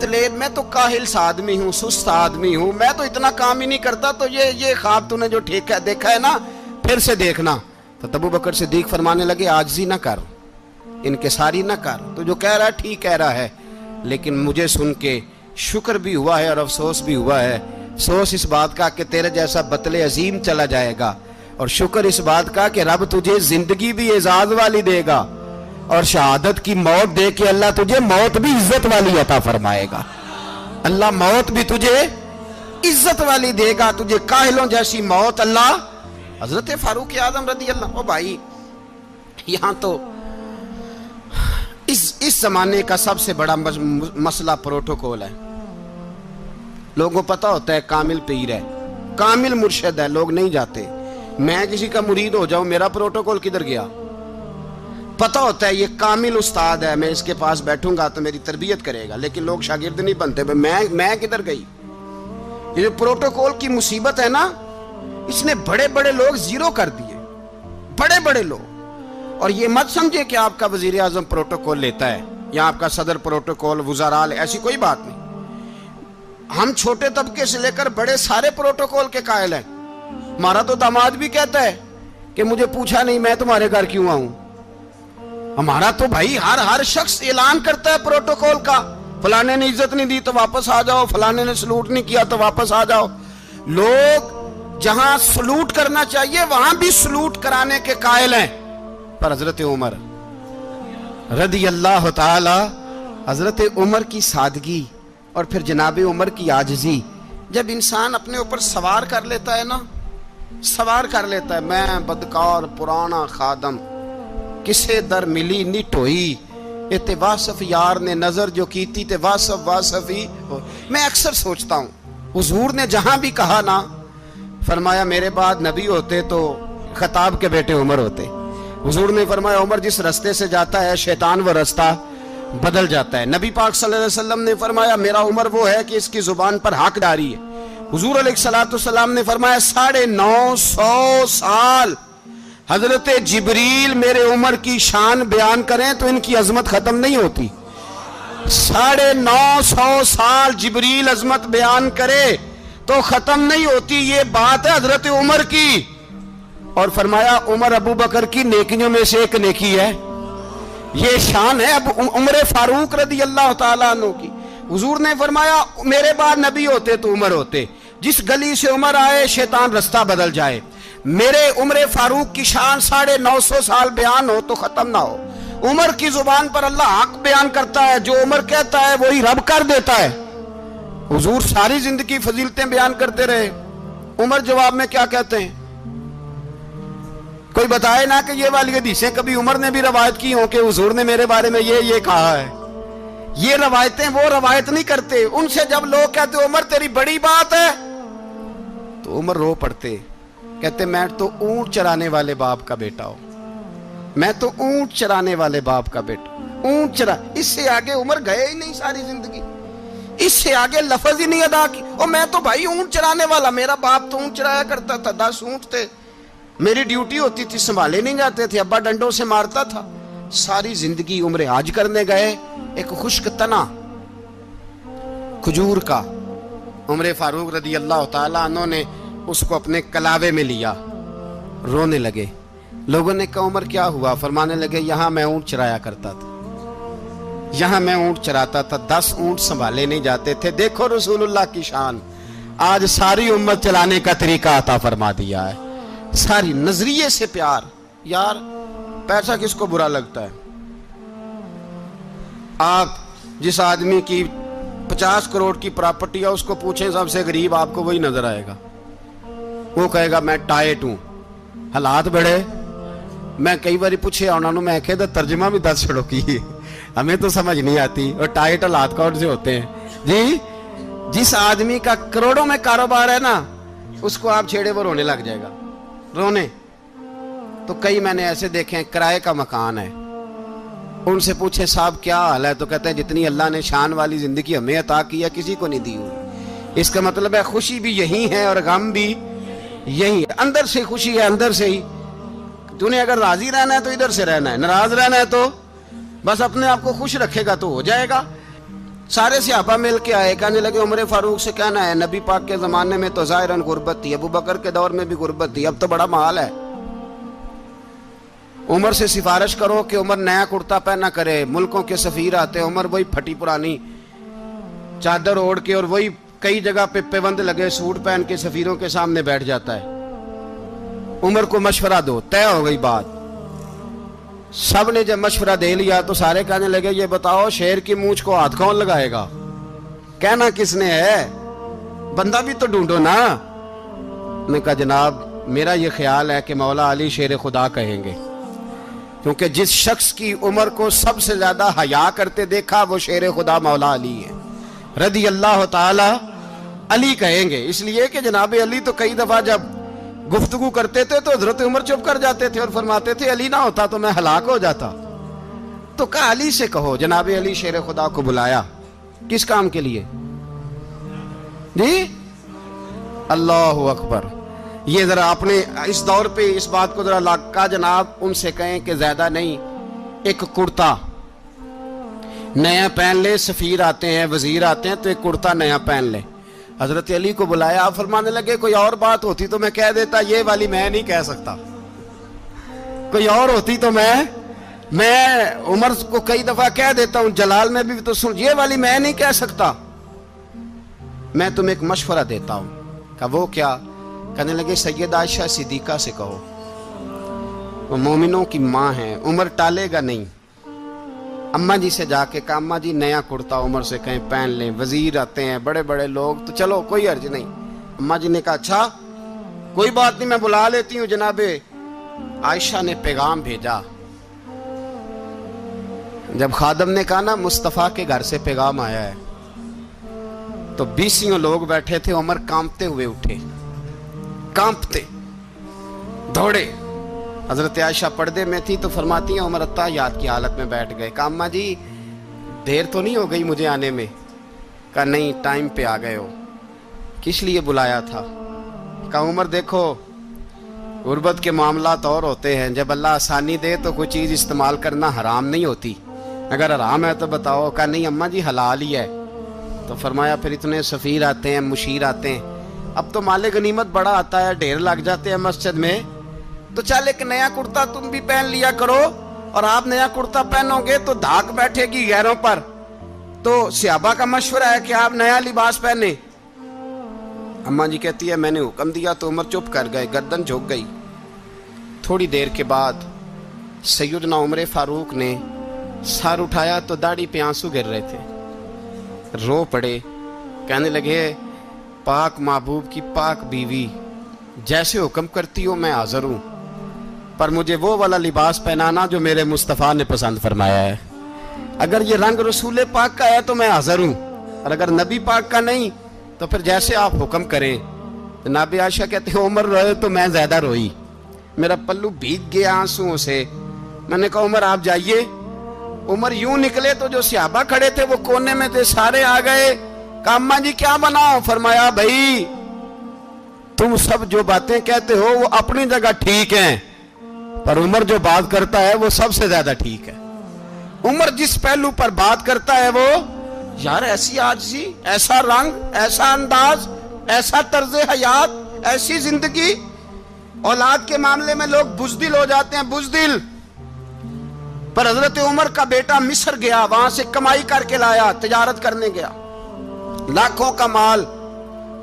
ابتلے میں تو کاہل سا آدمی ہوں، سست آدمی ہوں، میں تو اتنا کام ہی نہیں کرتا، تو یہ خواب تو نے جو دیکھا ہے نا پھر سے دیکھنا۔ تو ابو بکر صدیق فرمانے لگے عاجزی نہ کر، انکساری نہ کر، تو جو کہہ رہا ہے ٹھیک کہہ رہا ہے، لیکن مجھے سن کے شکر بھی ہوا ہے اور افسوس بھی ہوا ہے۔ افسوس اس بات کا کہ تیرے جیسا بطل عظیم چلا جائے گا، اور شکر اس بات کا کہ رب تجھے زندگی بھی اعزاز والی دے گا، اور شہادت کی موت دے کے اللہ تجھے موت بھی عزت والی عطا فرمائے گا۔ اللہ موت بھی تجھے عزت والی دے گا، تجھے کاہلوں جیسی موت اللہ۔ حضرت فاروق اعظم رضی اللہ، او بھائی یہاں تو اس زمانے کا سب سے بڑا مسئلہ پروٹوکول ہے۔ لوگوں پتہ ہوتا ہے کامل پیر ہے، کامل مرشد ہے، لوگ نہیں جاتے۔ میں کسی کا مرید ہو جاؤں، میرا پروٹوکول کدھر گیا؟ پتہ ہوتا ہے یہ کامل استاد ہے، میں اس کے پاس بیٹھوں گا تو میری تربیت کرے گا، لیکن لوگ شاگرد نہیں بنتے۔ میں کدھر گئی؟ یہ جو پروٹوکول کی مصیبت ہے نا، اس نے بڑے بڑے لوگ زیرو کر دیے، بڑے بڑے لوگ۔ اور یہ مت سمجھے کہ آپ کا وزیر اعظم پروٹوکول لیتا ہے یا آپ کا صدر پروٹوکول، وزراء، ایسی کوئی بات نہیں۔ ہم چھوٹے طبقے سے لے کر بڑے سارے پروٹوکول کے قائل ہیں۔ ہمارا تو داماد بھی کہتا ہے کہ مجھے پوچھا نہیں میں تمہارے گھر کیوں آؤں۔ ہمارا تو بھائی ہر شخص اعلان کرتا ہے پروٹوکول کا، فلانے نے عزت نہیں دی تو واپس آ جاؤ، فلانے نے سلوٹ نہیں کیا تو واپس آ جاؤ۔ لوگ جہاں سلوٹ کرنا چاہیے وہاں بھی سلوٹ کرانے کے قائل ہیں۔ پر حضرت عمر رضی اللہ تعالی، حضرت عمر کی سادگی اور پھر جناب عمر کی عاجزی، جب انسان اپنے اوپر سوار کر لیتا ہے نا، سوار کر لیتا ہے، میں بدکار پرانا خادم، کسے در ملی نٹ ہوئی، تے واصف یار نے نظر جو کی تھی تے واصف ہی ہو۔ میں اکثر سوچتا ہوں حضور نے جہاں بھی کہا نا، فرمایا میرے بعد نبی ہوتے تو خطاب کے بیٹے عمر ہوتے۔ حضور نے فرمایا عمر جس رستے سے جاتا ہے شیطان وہ رستہ بدل جاتا ہے۔ نبی پاک صلی اللہ علیہ وسلم نے فرمایا میرا عمر وہ ہے کہ اس کی زبان پر حق ڈاری ہے۔ حضور علیہ السلام نے فرمایا 950 سال حضرت جبریل میرے عمر کی شان بیان کریں تو ان کی عظمت ختم نہیں ہوتی۔ 950 سال جبریل عظمت بیان کرے تو ختم نہیں ہوتی۔ یہ بات ہے حضرت عمر کی، اور فرمایا عمر ابو بکر کی نیکیوں میں سے ایک نیکی ہے، یہ شان ہے اب عمر فاروق رضی اللہ تعالیٰ عنہ کی۔ حضور نے فرمایا میرے بعد نبی ہوتے تو عمر ہوتے، جس گلی سے عمر آئے شیطان رستہ بدل جائے۔ میرے عمر فاروق کی شان 950 سال بیان ہو تو ختم نہ ہو۔ عمر کی زبان پر اللہ حق بیان کرتا ہے، جو عمر کہتا ہے وہی رب کر دیتا ہے۔ حضور ساری زندگی فضیلتیں بیان کرتے رہے، عمر جواب میں کیا کہتے ہیں؟ کوئی بتائے نا کہ یہ والی حدیثیں کبھی عمر نے بھی روایت کی ہوں کہ حضور نے میرے بارے میں یہ کہا ہے۔ یہ روایتیں وہ روایت نہیں کرتے، ان سے جب لوگ کہتے عمر تیری بڑی بات ہے تو عمر رو پڑتے، کہتے میں تو اونٹ چرانے والے باپ کا بیٹا ہوں، میں تو اونٹ چرانے والے باپ کا بیٹا، اونٹ چرا۔ اس سے آگے عمر گئے ہی نہیں ساری زندگی، اس سے آگے لفظ ہی نہیں ادا کی۔ اور میں تو بھائی اونٹ چرانے والا، میرا باپ تو اونٹ چرایا کرتا تھا، 10 اونٹ تھے، میری ڈیوٹی ہوتی تھی، سنبھالے نہیں جاتے تھے، ابا ڈنڈوں سے مارتا تھا۔ ساری زندگی عمر حج کرنے گئے، ایک خشک تنا کھجور کا عمر فاروق رضی اللہ تعالیٰ عنہ نے اس کو اپنے کلاوے میں لیا، رونے لگے۔ لوگوں نے کہا عمر کیا ہوا؟ فرمانے لگے یہاں میں اونٹ چرایا کرتا تھا، یہاں میں اونٹ چراتا تھا، 10 اونٹ سنبھالے نہیں جاتے تھے۔ دیکھو رسول اللہ کی شان، آج ساری امت چلانے کا طریقہ عطا فرما دیا ہے، ساری نظریے سے پیار۔ یار پیسہ کس کو برا لگتا ہے؟ آپ جس آدمی کی 50 کروڑ کی پراپرٹی ہے اس کو پوچھیں سب سے غریب، آپ کو وہی نظر آئے گا، وہ کہے گا میں ٹائٹ ہوں۔ حالات بڑے، میں کئی باری پوچھے انہوں نے، میں کہتا ترجمہ بھی 10 چھڑوں کی، ہمیں تو سمجھ نہیں آتی، اور ٹائٹ حالات کون سے ہوتے ہیں جی؟ جس آدمی کا کروڑوں میں کاروبار ہے نا، اس کو آپ چھیڑے وہ رونے لگ جائے گا، رونے۔ تو کئی میں نے ایسے دیکھے ہیں کرائے کا مکان ہے، ان سے پوچھے صاحب کیا حال ہے، تو کہتے ہیں جتنی اللہ نے شان والی زندگی ہمیں عطا کی ہے کسی کو نہیں دی ہوئی۔ اس کا مطلب ہے خوشی بھی یہی ہے اور غم بھی یہی ہے، اندر سے خوشی ہے، اندر سے ہی۔ تو نے اگر راضی رہنا ہے تو ادھر سے رہنا ہے، ناراض رہنا ہے تو بس اپنے آپ کو خوش رکھے گا تو ہو جائے گا۔ سارے صحابہ مل کے آئے، کہنے لگے عمر فاروق سے کہنا ہے نبی پاک کے زمانے میں تو ظاہراً غربت تھی، ابو بکر کے دور میں بھی غربت تھی، اب تو بڑا محال ہے، عمر سے سفارش کرو کہ عمر نیا کرتا پہنا کرے۔ ملکوں کے سفیر آتے، عمر وہی پھٹی پرانی چادر اوڑھ کے اور وہی کئی جگہ پہ پیوند لگے سوٹ پہن کے سفیروں کے سامنے بیٹھ جاتا ہے۔ عمر کو مشورہ دو، طے ہو گئی بات۔ سب نے جب مشورہ دے لیا تو سارے کہنے لگے یہ بتاؤ شیر کی مونچھ کو ہاتھ کون لگائے گا؟ کہنا کس نے ہے؟ بندہ بھی تو ڈھونڈو نا۔ نے کہا جناب میرا یہ خیال ہے کہ مولا علی شیر خدا کہیں گے، کیونکہ جس شخص کی عمر کو سب سے زیادہ حیا کرتے دیکھا وہ شیر خدا مولا علی ہے رضی اللہ تعالی علی کہیں گے، اس لیے کہ جناب علی تو کئی دفعہ جب گفتگو کرتے تھے تو حضرت عمر چپ کر جاتے تھے اور فرماتے تھے علی نہ ہوتا تو میں ہلاک ہو جاتا، تو کہا علی سے کہو۔ جناب علی شیر خدا کو بلایا، کس کام کے لیے؟ جی اللہ اکبر۔ یہ ذرا اپنے اس دور پہ اس بات کو ذرا لاکا جناب ان سے کہیں کہ زیادہ نہیں، ایک کرتا نیا پہن لے، سفیر آتے ہیں وزیر آتے ہیں تو ایک کرتا نیا پہن لے۔ حضرت علی کو بلایا، آپ فرمانے لگے کوئی اور بات ہوتی تو میں کہہ دیتا، یہ والی میں نہیں کہہ سکتا، کوئی اور ہوتی تو میں عمر کو کئی دفعہ کہہ دیتا ہوں، جلال میں بھی تو سن، یہ والی میں نہیں کہہ سکتا، میں تمہیں ایک مشورہ دیتا ہوں۔ کہا وہ کیا؟ کہنے لگے سید عائشہ صدیقہ سے کہو، وہ مومنوں کی ماں ہیں، عمر ٹالے گا نہیں۔ اماں جی سے جا کے کہا اماں جی نیا کرتا عمر سے کہیں پہن لیں، وزیر آتے ہیں بڑے بڑے لوگ تو چلو کوئی حرج نہیں۔ اماں جی نے کہا اچھا کوئی بات نہیں میں بلا لیتی ہوں۔ جناب عائشہ نے پیغام بھیجا، جب خادم نے کہا نا مصطفیٰ کے گھر سے پیغام آیا ہے تو 20 لوگ بیٹھے تھے، عمر کانپتے ہوئے اٹھے، کانپتے دوڑے۔ حضرت عائشہ پردے میں تھی تو فرماتی ہیں عمر اتحیات کی حالت میں بیٹھ گئے۔ کہا اماں جی دیر تو نہیں ہو گئی مجھے آنے میں؟ کہا نہیں ٹائم پہ آ گئے ہو، کس لیے بلایا تھا؟ کہا عمر دیکھو غربت کے معاملات اور ہوتے ہیں، جب اللہ آسانی دے تو کوئی چیز استعمال کرنا حرام نہیں ہوتی، اگر حرام ہے تو بتاؤ۔ کہا نہیں اماں جی حلال ہی ہے۔ تو فرمایا پھر اتنے سفیر آتے ہیں مشیر آتے ہیں، اب تو مال غنیمت بڑا آتا ہے، ڈھیر لگ جاتے ہیں مسجد میں، تو چل ایک نیا کرتا تم بھی پہن لیا کرو، اور آپ نیا کرتا پہنو گے تو دھاک بیٹھے گی غیروں پر، تو صحابہ کا مشورہ ہے کہ آپ نیا لباس پہنے۔ اماں جی کہتی ہے میں نے حکم دیا تو عمر چپ کر گئے، گردن جھک گئی۔ تھوڑی دیر کے بعد سیدنا عمر فاروق نے سر اٹھایا تو داڑھی پہ آنسو گر رہے تھے، رو پڑے، کہنے لگے پاک محبوب کی پاک بیوی جیسے حکم کرتی ہو میں حاضر ہوں، پر مجھے وہ والا لباس پہنانا جو میرے مصطفیٰ نے پسند فرمایا ہے، اگر یہ رنگ رسول پاک کا ہے تو میں حاضر ہوں، اور اگر نبی پاک کا نہیں تو پھر جیسے آپ حکم کریں۔ جناب عائشہ کہتے ہیں عمر روئے تو میں زیادہ روئی، میرا پلو بھیگ گیا آنسوؤں سے۔ میں نے کہا عمر آپ جائیے۔ عمر یوں نکلے تو جو صحابہ کھڑے تھے وہ کونے میں تھے، سارے آ گئے۔ کہا اماں جی کیا بناؤ؟ فرمایا بھائی تم سب جو باتیں کہتے ہو وہ اپنی جگہ ٹھیک ہیں، پر عمر جو بات کرتا ہے وہ سب سے زیادہ ٹھیک ہے۔ عمر جس پہلو پر بات کرتا ہے وہ یار ایسی عاجزی، ایسا رنگ، ایسا انداز، ایسا طرز حیات، ایسی زندگی۔ اولاد کے معاملے میں لوگ بزدل ہو جاتے ہیں، بزدل، پر حضرت عمر کا بیٹا مصر گیا، وہاں سے کمائی کر کے لایا، تجارت کرنے گیا، لاکھوں کا مال۔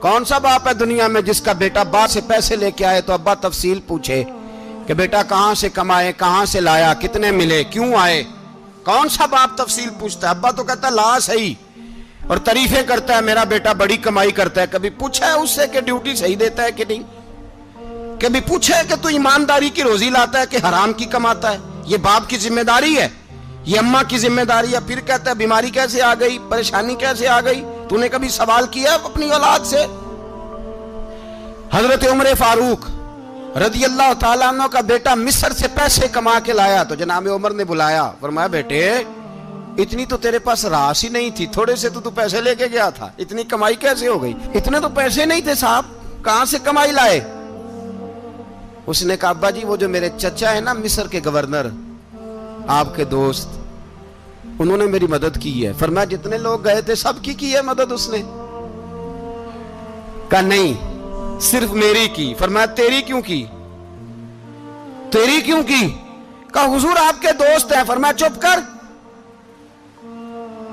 کون سا باپ ہے دنیا میں جس کا بیٹا باپ سے پیسے لے کے آئے تو ابا تفصیل پوچھے کہ بیٹا کہاں سے کمائے، کہاں سے لایا، کتنے ملے، کیوں آئے؟ کون سا باپ تفصیل پوچھتا ہے؟ ابا تو کہتا ہے لا صحیح، اور تعریفیں کرتا ہے میرا بیٹا بڑی کمائی کرتا ہے۔ کبھی پوچھا ہے اس سے کہ ڈیوٹی صحیح دیتا ہے کہ نہیں؟ کبھی پوچھا ہے کہ تو ایمانداری کی روزی لاتا ہے کہ حرام کی کماتا ہے؟ یہ باپ کی ذمہ داری ہے، یہ اماں کی ذمہ داری ہے۔ پھر کہتا ہے بیماری کیسے آ گئی، پریشانی کیسے آ گئی؟ تو نے کبھی سوال کیا اپنی اولاد سے؟ حضرت عمر فاروق رضی اللہ تعالیٰ عنہ کا بیٹا مصر سے پیسے کما کے لایا تو جناب عمر نے بلایا، فرمایا بیٹے اتنی تو تیرے پاس راس ہی نہیں تھی، تھوڑے سے تو پیسے لے کے گیا تھا، اتنی کمائی کیسے ہو گئی؟ اتنے تو پیسے نہیں تھے صاحب، کہاں سے کمائی لائے؟ اس نے کہا ابا جی وہ جو میرے چچا ہے نا مصر کے گورنر، آپ کے دوست، انہوں نے میری مدد کی ہے. فرمایا جتنے لوگ گئے تھے سب کی ہے مدد اس نے؟ کہا نہیں صرف میری کی. فرمایا تیری کیوں کی؟ تیری کیوں کی؟ کہا حضور آپ کے دوست ہیں. فرمایا چپ کر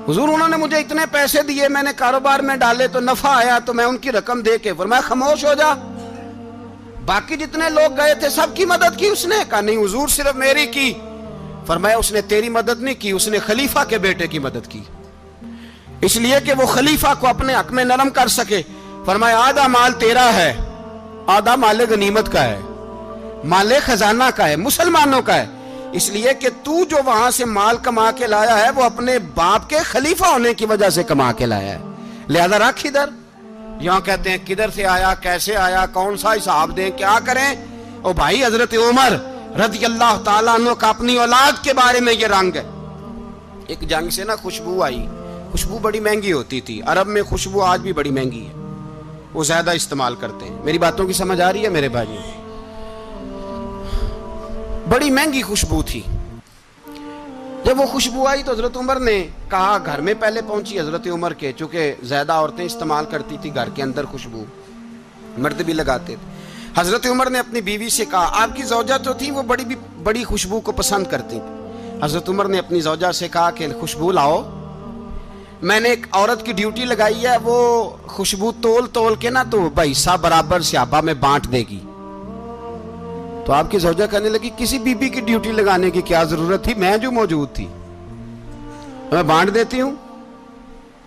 حضور انہوں نے مجھے اتنے پیسے دیے, میں نے کاروبار میں ڈالے تو نفع آیا تو میں ان کی رقم دے کے. فرمایا خاموش ہو جا, باقی جتنے لوگ گئے تھے سب کی مدد کی اس نے؟ کہا نہیں حضور صرف میری کی. فرمایا اس نے تیری مدد نہیں کی, اس نے خلیفہ کے بیٹے کی مدد کی, اس لیے کہ وہ خلیفہ کو اپنے حق میں نرم کر سکے. فرمایا آدھا مال تیرا ہے, آدھا مال غنیمت کا ہے, مال خزانہ کا ہے, مسلمانوں کا ہے, اس لیے کہ تو جو وہاں سے مال کما کے لایا ہے وہ اپنے باپ کے خلیفہ ہونے کی وجہ سے کما کے لایا ہے, لہذا رکھ ادھر. یہاں کہتے ہیں کدھر سے آیا, کیسے آیا, کون سا حساب دیں, کیا کریں؟ او بھائی حضرت عمر رضی اللہ تعالیٰ عنہ کا اپنی اولاد کے بارے میں یہ رنگ ہے. ایک جنگ سے نا خوشبو آئی, خوشبو بڑی مہنگی ہوتی تھی, عرب میں خوشبو آج بھی بڑی مہنگی ہے, وہ زیادہ استعمال کرتے ہیں. میری باتوں کی سمجھ آ رہی ہے میرے بھائی؟ بڑی مہنگی خوشبو تھی. جب وہ خوشبو آئی تو حضرت عمر نے کہا, گھر میں پہلے پہنچی حضرت عمر کے, چونکہ زیادہ عورتیں استعمال کرتی تھی گھر کے اندر خوشبو, مرد بھی لگاتے تھے. حضرت عمر نے اپنی بیوی سے کہا, آپ کی زوجہ تو تھی وہ بڑی خوشبو کو پسند کرتی تھی. حضرت عمر نے اپنی زوجہ سے کہا کہ خوشبو لاؤ, میں نے ایک عورت کی ڈیوٹی لگائی ہے, وہ خوشبو تول کے نا تو حصہ برابر صحابہ میں بانٹ دے گی. تو آپ کی زوجہ کہنے لگی کسی بی بی کی ڈیوٹی لگانے کی کیا ضرورت تھی, میں جو موجود تھی میں بانٹ دیتی ہوں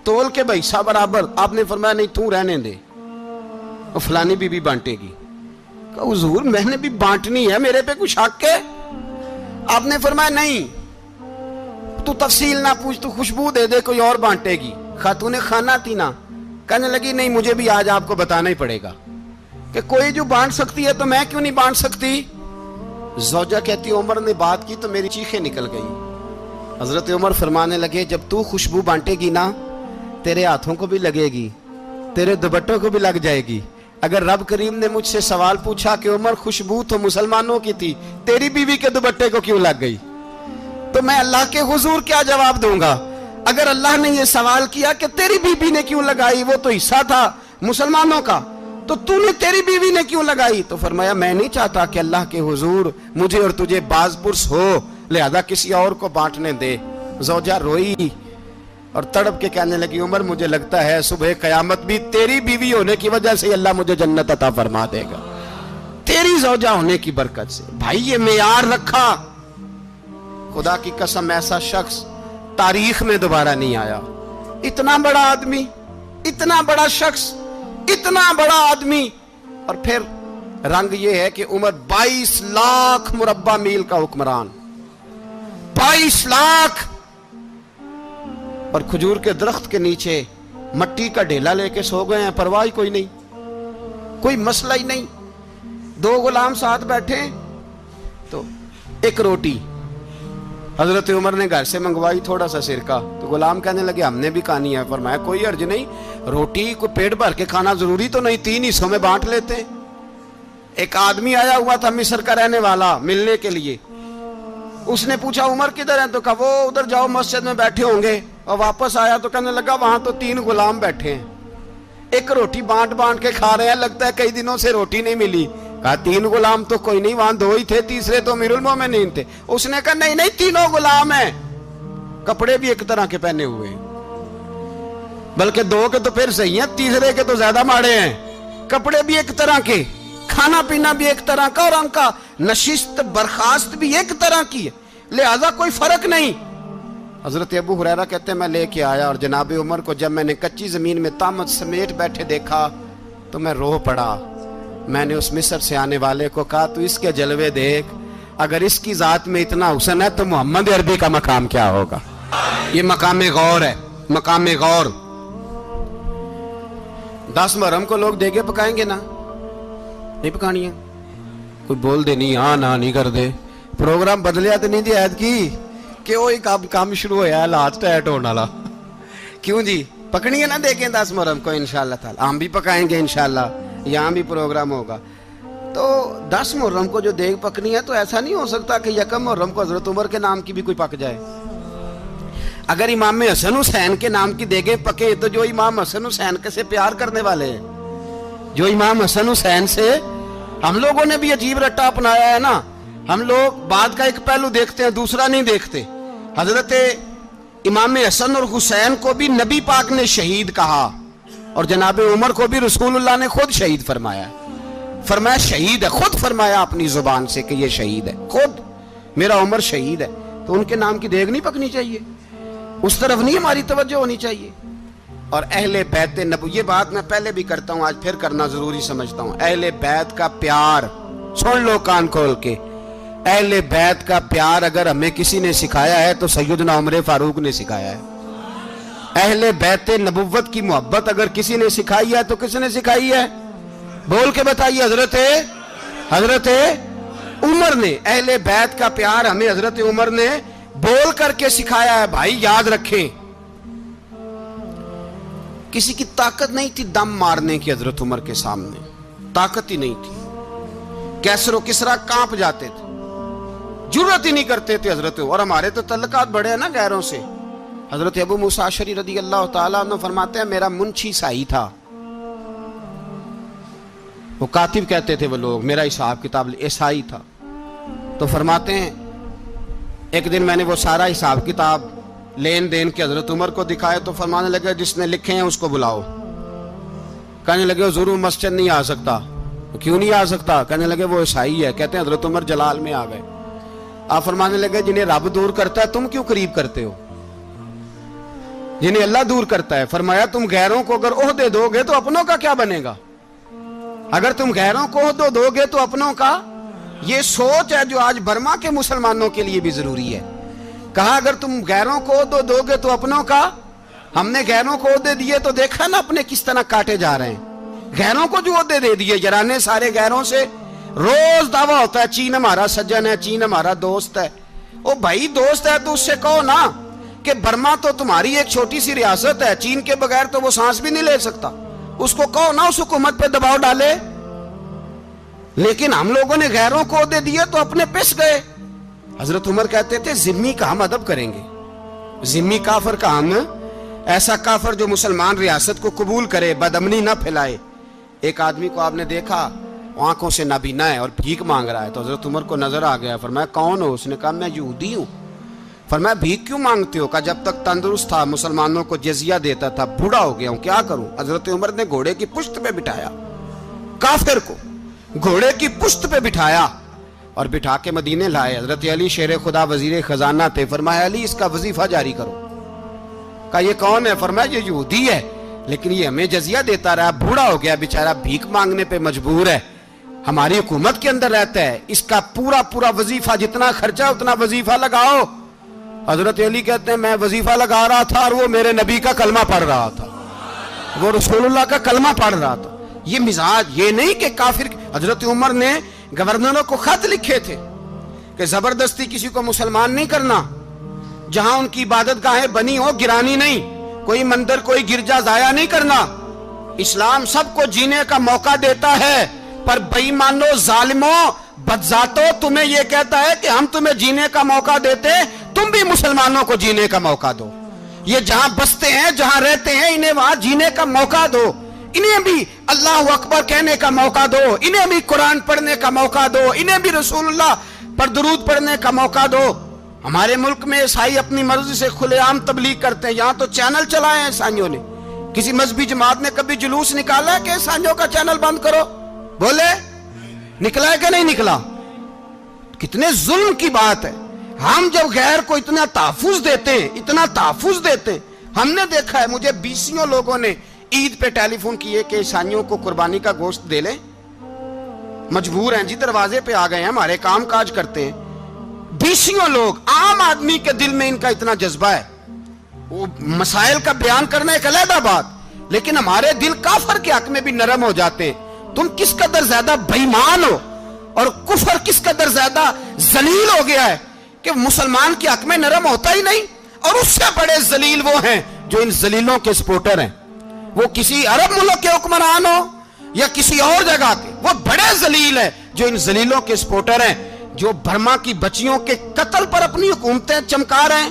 تول کے حصہ برابر. آپ نے فرمایا نہیں تو رہنے دے, اور فلانی بی بی بانٹے گی. کہا حضور میں نے بھی بانٹنی ہے, میرے پہ کچھ حق ہے؟ آپ نے فرمایا نہیں تو تفصیل نہ پوچھ, تو خوشبو دے دے, کوئی اور بانٹے گی. خاتون خانہ تھی نا, کہنے لگی نہیں مجھے بھی آج آپ کو بتانا ہی پڑے گا کہ کوئی جو بانٹ سکتی ہے تو میں کیوں نہیں بانٹ سکتی. زوجہ کہتی عمر نے بات کی تو میری چیخیں نکل گئی. حضرت عمر فرمانے لگے جب تو خوشبو بانٹے گی نا تیرے ہاتھوں کو بھی لگے گی, تیرے دوپٹوں کو بھی لگ جائے گی. اگر رب کریم نے مجھ سے سوال پوچھا کہ عمر خوشبو تو مسلمانوں کی تھی, تیری بیوی کے دوپٹے کو کیوں لگ گئی, تو میں اللہ کے حضور کیا جواب دوں گا؟ اگر اللہ نے یہ سوال کیا کہ تیری بیوی نے کیوں لگائی, وہ تو حصہ تھا مسلمانوں کا, تو نے تیری بیوی نے کیوں لگائی؟ تو فرمایا میں نہیں چاہتا کہ اللہ کے حضور مجھے اور تجھے باز پرس ہو, لہذا کسی اور کو بانٹنے دے. زوجہ روئی اور تڑپ کے کہنے لگی عمر مجھے لگتا ہے صبح قیامت بھی تیری بیوی ہونے کی وجہ سے اللہ مجھے جنت عطا فرما دے گا, تیری زوجہ ہونے کی برکت سے. بھائی یہ معیار رکھا, خدا کی قسم ایسا شخص تاریخ میں دوبارہ نہیں آیا. اتنا بڑا آدمی, اتنا بڑا شخص, اتنا بڑا آدمی, اور پھر رنگ یہ ہے کہ عمر 22 لاکھ مربع میل کا حکمران, 22 لاکھ, اور کھجور کے درخت کے نیچے مٹی کا ڈھیلا لے کے سو گئے ہیں, پرواہ کوئی نہیں, کوئی مسئلہ ہی نہیں. 2 غلام ساتھ بیٹھے تو ایک روٹی حضرت عمر نے گھر سے منگوائی, تھوڑا سا سرکہ, تو غلام کہنے لگے ہم نے بھی کھانی ہے. فرمایا کوئی حرج نہیں, روٹی کو پیٹ بھر کے کھانا ضروری تو نہیں, 3 حصوں میں بانٹ لیتے. ایک آدمی آیا ہوا تھا مصر کا رہنے والا ملنے کے لیے, اس نے پوچھا عمر کدھر ہیں, تو کہا وہ ادھر جاؤ مسجد میں بیٹھے ہوں گے. اور واپس آیا تو کہنے لگا وہاں تو 3 غلام بیٹھے ہیں, ایک روٹی بانٹ کے کھا رہے ہیں, لگتا ہے کئی دنوں سے روٹی نہیں ملی. کہا 3 غلام تو کوئی نہیں, وہاں 2 ہی تھے, تیسرے تو امیر المومنین تھے. اس نے کہا نہیں 3 غلام ہیں, کپڑے بھی ایک طرح کے پہنے ہوئے, بلکہ 2 کے تو پھر صحیح ہیں, تیسرے کے تو زیادہ ماڑے ہیں. کپڑے بھی ایک طرح کے, کھانا پینا بھی ایک طرح کا, اور ان کا نشست برخاست بھی ایک طرح کی ہے, لہذا کوئی فرق نہیں. حضرت ابو ہریرہ کہتے ہیں میں لے کے آیا, اور جناب عمر کو جب میں نے کچی زمین میں تامت سمیٹ بیٹھے دیکھا تو میں رو پڑا. میں نے اس مصر سے آنے والے کو کہا تو اس کے جلوے دیکھ, اگر اس کی ذات میں اتنا حسن ہے تو محمد عربی کا مقام کیا ہوگا. یہ مقام غور ہے, مقام غور. 10 محرم کو لوگ دیگے پکائیں گے نا, نہیں پکانی ہے, کوئی بول دے نہیں, ہاں نہ نہیں کر دے, پروگرام بدلیا تو نہیں دی عید کی کہ وہ ایک کام شروع ہویا ہے لات ٹائٹ ہونے والا. کیوں جی پکنی ہے نا دیکھیں 10 محرم کو انشاءاللہ تعالی, ہم بھی پکائیں گے انشاءاللہ, یہاں بھی پروگرام ہوگا. تو 10 محرم کو جو دیگ پکنی ہے تو ایسا نہیں ہو سکتا کہ 1 محرم کو حضرت عمر کے نام کی بھی کوئی پک جائے. اگر امام حسن حسین کے نام کی دیگیں پکے تو جو امام حسن حسین سے پیار کرنے والے ہیں، جو امام حسن حسین سے، ہم لوگوں نے بھی عجیب رٹا اپنایا ہے نا. ہم لوگ بعد کا ایک پہلو دیکھتے ہیں، دوسرا نہیں دیکھتے. حضرت امام حسن اور حسین کو بھی نبی پاک نے شہید کہا، اور جناب عمر کو بھی رسول اللہ نے خود شہید فرمایا. فرمایا شہید ہے، خود فرمایا اپنی زبان سے کہ یہ شہید ہے، خود میرا عمر شہید ہے. تو ان کے نام کی دیگ نہیں پکنی چاہیے، اس طرف نہیں ہماری توجہ ہونی چاہیے. اور اہل بیت نبوت، یہ بات میں پہلے بھی کرتا ہوں، آج پھر کرنا ضروری سمجھتا ہوں. اہل بیت کا پیار سن لو کان کھول کے. اہل بیت کا پیار اگر ہمیں کسی نے سکھایا ہے تو سیدنا عمر فاروق نے سکھایا ہے. اہل بیت نبوت کی محبت اگر کسی نے سکھائی ہے تو کس نے سکھائی ہے؟ بول کے بتائیے. حضرت عمر نے. اہل بیت کا پیار ہمیں حضرت عمر نے بول کر کے سکھایا ہے. بھائی یاد رکھیں، کسی کی طاقت نہیں تھی دم مارنے کی حضرت عمر کے سامنے، طاقت ہی نہیں تھی. کیسر و کسرا کانپ جاتے تھے، جرأت ہی نہیں کرتے تھے حضرت. اور ہمارے تو تعلقات بڑے ہیں نا غیروں سے. حضرت ابو موسیٰ اشعری رضی اللہ تعالیٰ عنہ فرماتے ہیں میرا منشی سائی تھا، وہ کاتب کہتے تھے وہ لوگ، میرا حساب کتاب عیسائی تھا. تو فرماتے ہیں ایک دن میں نے وہ سارا حساب کتاب لین دین کے حضرت عمر کو دکھائے تو فرمانے لگے جس نے لکھے ہیں اس کو بلاؤ. کہنے لگے حضور مسجد نہیں آ سکتا. کیوں نہیں آ سکتا؟ کہنے لگے وہ عیسائی ہے. کہتے ہیں حضرت عمر جلال میں آ گئے. آپ فرمانے لگے جنہیں رب دور کرتا ہے تم کیوں قریب کرتے ہو؟ جنہیں اللہ دور کرتا ہے. فرمایا تم غیروں کو اگر عہدے دو گے تو اپنوں کا کیا بنے گا؟ اگر تم غیروں کو عہدے دو گے تو اپنوں کا. یہ سوچ ہے جو آج برما کے مسلمانوں کے لیے بھی ضروری ہے. کہا اگر تم غیروں کو عہدے دو گے تو اپنوں کا. ہم نے غیروں کو عہدے دیے تو دیکھا نا اپنے کس طرح کاٹے جا رہے ہیں. غیروں کو جو عہدے دے دیے یرانے سارے غیروں سے. روز دعویٰ ہوتا ہے چین ہمارا سجن ہے، چین ہمارا دوست ہے. او بھائی دوست ہے تو اس سے کہو نا کہ برما تو تمہاری ایک چھوٹی سی ریاست ہے، چین کے بغیر تو وہ سانس بھی نہیں لے سکتا. اس کو کہو نا اس حکومت پہ دباؤ ڈالے. لیکن ہم لوگوں نے غیروں کو عہدے دیے تو اپنے پس گئے. حضرت عمر کہتے تھے ذمی کا ہم ادب کریں گے، ذمی کافر کا ہم، ایسا کافر جو مسلمان ریاست کو قبول کرے، بدامنی نہ پھیلائے. ایک آدمی کو آپ نے دیکھا آنکھوں سے نابینا ہے اور بھیک مانگ رہا ہے. تو حضرت عمر کو نظر آ گیا. فرمایا کون ہو؟ اس نے کہا میں یہودی ہوں. فرمایا بھیک کیوں مانگتے ہو؟ کہا جب تک تندرست تھا مسلمانوں کو جزیہ دیتا تھا، بوڑھا ہو گیا ہوں کیا کروں. حضرت عمر نے گھوڑے کی پشت پہ بٹھایا، کافر کو گھوڑے کی پشت پہ بٹھایا اور بٹھا کے مدینے لائے. حضرت علی شیر خدا وزیر خزانہ تھے. فرمایا علی اس کا وظیفہ جاری کرو. کہا یہ کون ہے؟ فرمایا یہ یہودی ہے لیکن یہ ہمیں جزیہ دیتا رہا، بوڑھا ہو گیا بیچارہ، بھیک مانگنے پہ مجبور ہے، ہماری حکومت کے اندر رہتا ہے، اس کا پورا وظیفہ جتنا خرچہ اتنا وظیفہ لگاؤ. حضرت علی کہتے ہیں میں وظیفہ لگا رہا تھا اور وہ میرے نبی کا کلمہ پڑھ رہا تھا، وہ رسول اللہ کا کلمہ پڑھ رہا تھا. یہ مزاج، یہ نہیں کہ کافر. حضرت عمر نے گورنروں کو خط لکھے تھے کہ زبردستی کسی کو مسلمان نہیں کرنا، جہاں ان کی عبادت گاہیں بنی ہو گرانی نہیں، کوئی مندر کوئی گرجا ضائع نہیں کرنا. اسلام سب کو جینے کا موقع دیتا ہے، پر بے ایمانو ظالمو بدذاتو تمہیں یہ کہتا ہے کہ ہم تمہیں جینے کا موقع دیتے، تم بھی مسلمانوں کو جینے کا موقع دو. یہ جہاں بستے ہیں جہاں رہتے ہیں انہیں وہاں جینے کا موقع دو، انہیں بھی اللہ اکبر کہنے کا موقع دو، انہیں بھی قرآن پڑھنے کا موقع دو، انہیں بھی رسول اللہ پر درود پڑھنے کا موقع دو. ہمارے ملک میں عیسائی اپنی مرضی سے کھلے عام تبلیغ کرتے ہیں. یہاں تو چینل چلائے ہیں عیسائیوں نے. کسی مذہبی جماعت نے کبھی جلوس نکالا ہے کہ عیسائیوں کا چینل بند کرو؟ بولے نکلا ہے کہ نہیں نکلا؟ کتنے ظلم کی بات ہے. ہم جب غیر کو اتنا تحفظ دیتے ہیں، اتنا تحفظ دیتے ہیں. ہم نے دیکھا ہے، مجھے 20 لوگوں نے عید پہ ٹیلی فون کیے کہ عیسائیوں کو قربانی کا گوشت دے لیں، مجبور ہیں جی، دروازے پہ آ گئے ہیں، ہمارے کام کاج کرتے ہیں. 20 لوگ. عام آدمی کے دل میں ان کا اتنا جذبہ ہے، وہ مسائل کا بیان کرنا ایک علیحدہ بات، لیکن ہمارے دل کافر کے حق میں بھی نرم ہو جاتے ہیں. تم کس قدر زیادہ بے ایمان ہو اور کفر کس قدر زیادہ ذلیل ہو گیا ہے کہ مسلمان کے حق میں نرم ہوتا ہی نہیں. اور اس سے بڑے ذلیل وہ ہیں جو ان ذلیلوں کے سپورٹر ہیں. وہ کسی عرب ملک کے حکمران ہو یا کسی اور جگہ کے، وہ بڑے ذلیل ہیں جو ان ذلیلوں کے سپورٹر ہیں، جو برما کی بچیوں کے قتل پر اپنی حکومتیں چمکا رہے ہیں.